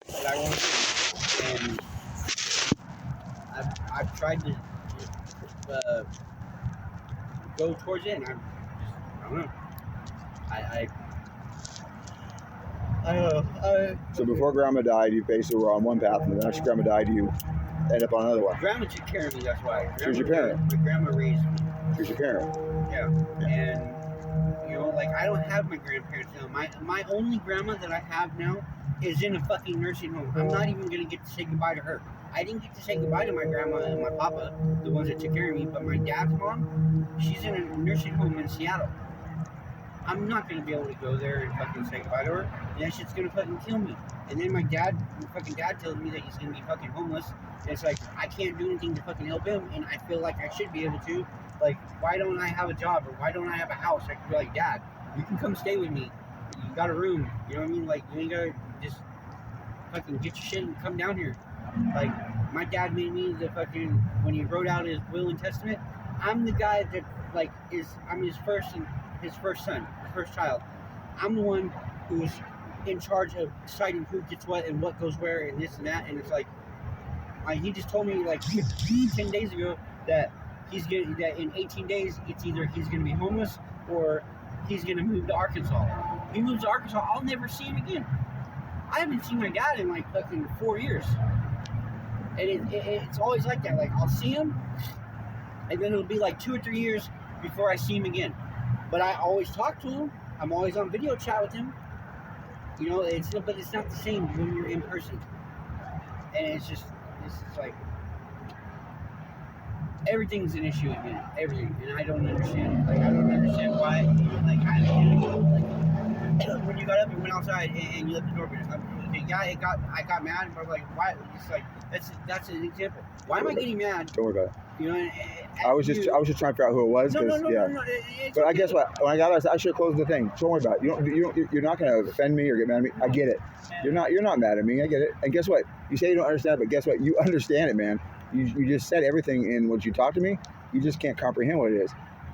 that I want to do. And I've tried to go towards it, and I don't know. I don't know. So before Grandma died, you basically were on one path, and then after Grandma died, you end up on another one. Grandma took care of me, that's why. She was your parent. My grandma raised me. She was your parent. Yeah. And like I don't have my grandparents now. My only grandma that I have now is in a fucking nursing home. I'm not even gonna get to say goodbye to her. I didn't get to say goodbye to my grandma and my papa, the ones that took care of me, but my dad's mom, she's in a nursing home in Seattle. I'm not gonna be able to go there and fucking say goodbye to her. And that shit's gonna fucking kill me. And then my fucking dad tells me that he's gonna be fucking homeless. And it's like, I can't do anything to fucking help him, and I feel like I should be able to. Like, why don't I have a job, or why don't I have a house? I could be like, Dad, you can come stay with me. You got a room, you know what I mean? Like, you ain't gotta just fucking get your shit and come down here. Like, my dad made me the fucking, when he wrote out his will and testament, I'm the guy that, like, I'm his first son, his first child. I'm the one who's in charge of deciding who gets what and what goes where and this and that. And it's like, he just told me like 10 days ago that that in 18 days it's either he's gonna be homeless or he's gonna move to Arkansas. He moves to Arkansas, I'll never see him again. I haven't seen my dad in like fucking 4 years, and it's always like that. Like, I'll see him, and then it'll be like 2 or 3 years before I see him again. But I always talk to him. I'm always on video chat with him. But it's not the same when you're in person. And it's like everything's an issue with me. Everything, and I don't understand it. Like, I don't understand why. Like, when you got up and went outside and you left the door, I got mad. But like, why? It's like that's an example. Why am I getting mad? Don't worry about it. I was just trying to figure out who it was. No. But I guess what? When I got I should have closed the thing. Don't worry about it. You're not going to offend me or get mad at me. I get it. You're not mad at me. I get it. And guess what? You say you don't understand, but guess what? You understand it, man. You just said everything in what you talked to me. You just can't comprehend what it is.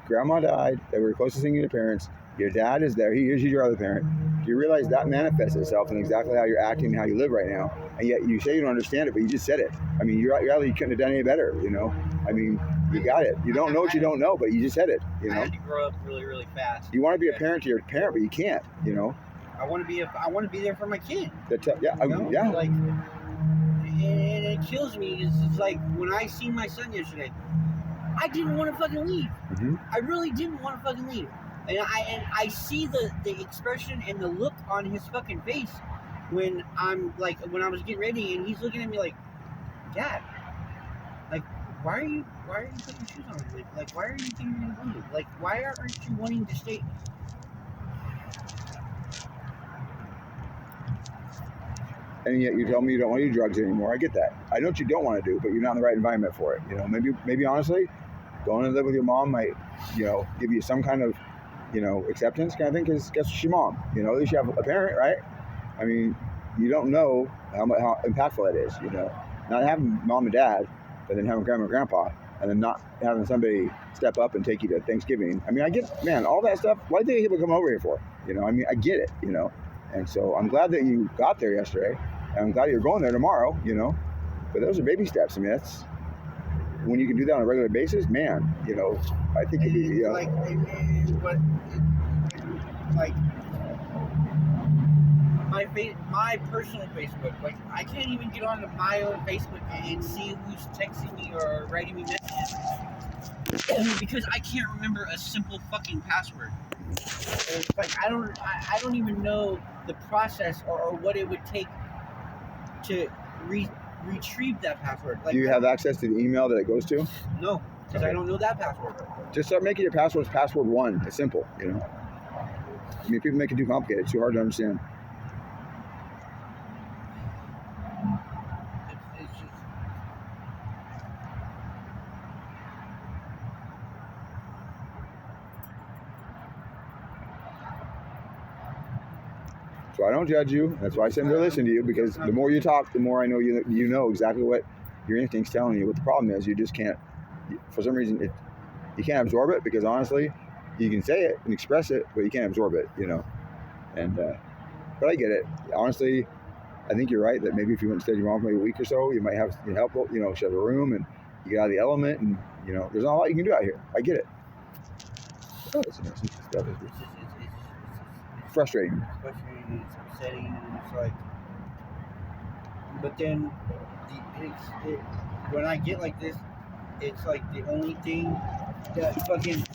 Grandma died. They were closest thing to your parents. Your dad is there. He's your other parent. You realize that manifests itself in exactly how you're acting and how you live right now. And yet you say you don't understand it, but you just said it. I mean, you couldn't have done any better, I mean, you got it. You don't know what you don't know, but you just said it, I had to grow up really, really fast. You want to be a parent to your parent, but you can't, I want to be there for my kid. Yeah. Like, and it kills me. It's like when I seen my son yesterday, I didn't want to fucking leave. Mm-hmm. I really didn't want to fucking leave. And I see the expression and the look on his fucking face when I was getting ready, and he's looking at me like, Dad, like, why are you putting shoes on? Like, why are you thinking you're gonna leave? Like, why aren't you wanting to stay? And yet you tell me you don't want to do drugs anymore. I get that. I know what you don't want to do, but you're not in the right environment for it. Maybe honestly, going to live with your mom might, give you some kind of, acceptance kind of thing, because guess what's your mom? At least you have a parent, right? I mean, you don't know how impactful that is, Not having mom and dad, but then having grandma and grandpa, and then not having somebody step up and take you to Thanksgiving. I mean, I get, man, all that stuff. Why do you think people come over here for? I mean, I get it, And so I'm glad that you got there yesterday, and I'm glad you're going there tomorrow, But those are baby steps. I mean, that's when you can do that on a regular basis, man. I think it'd be like my personal Facebook. Like, I can't even get onto my own Facebook and see who's texting me or writing me messages because I can't remember a simple fucking password. It's like I don't even know the process or what it would take to retrieve that password. Like, do you have access to the email that it goes to? No, because I don't know that password. Just start making your passwords password 1. It's simple, I mean, people make it too complicated. It's too hard to understand. It's just... So I don't judge you. That's why I sit there and listen to you, because the more you talk, the more I know you know exactly what your instinct's telling you. What the problem is, you just can't, for some reason, you can't absorb it, because honestly, you can say it and express it, but you can't absorb it, And, but I get it. Honestly, I think you're right that maybe if you went and stayed with your mom for maybe a week or so, you might have help. You know, she has a room and you get out of the element, and you know, there's not a lot you can do out here. I get it. Oh, it's interesting stuff. It's just Frustrating. It's frustrating. It's upsetting. And it's like, but then when I get like this, it's like the only thing that fucking